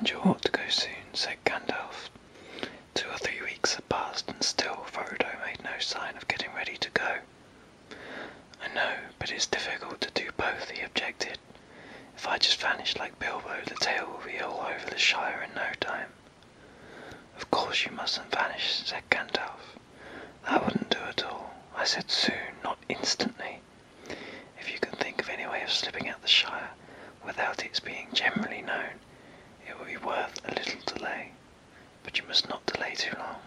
"And you ought to go soon," said Gandalf. 2 or 3 weeks had passed, and still Frodo made no sign of getting ready to go. "I know, but it's difficult to do both," he objected. "If I just vanish like Bilbo, the tale will be all over the Shire in no time." "Of course you mustn't vanish," said Gandalf. "That wouldn't do at all. I said soon, not instantly. If you can think of any way of slipping out the Shire without its being generally known, it will be worth a little delay. But you must not delay too long."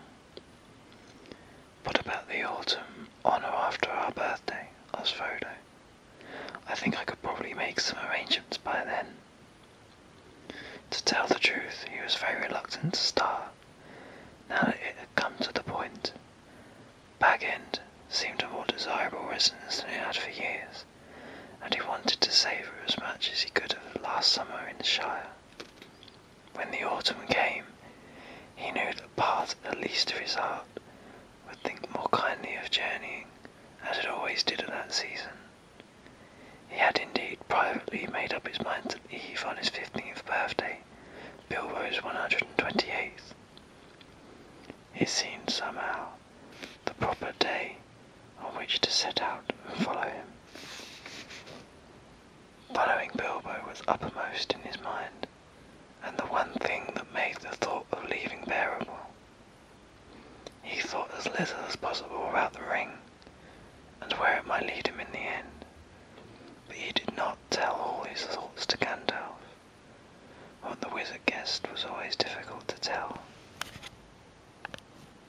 "What about the autumn, on or after our birthday?" asked Frodo. "I think I could probably make some arrangements by then." To tell the truth, he was very reluctant to start, now that it had come to the point. Bag End seemed a more desirable residence than it had for years, and he wanted to savour as much as he could of the last summer in the Shire. When the autumn came, he knew that part at least of his heart would think more kindly of journeying, as it always did at that season. He had indeed privately made up his mind to leave on his 15th birthday, Bilbo's 128th. It seemed somehow the proper day on which to set out and follow him. Following Bilbo was uppermost in his mind, and the one thing that made the thought of leaving bearable. He thought as little as possible about the ring, and where it might lead him in the end, but he did not tell all his thoughts to Gandalf. What the wizard guessed was always difficult to tell.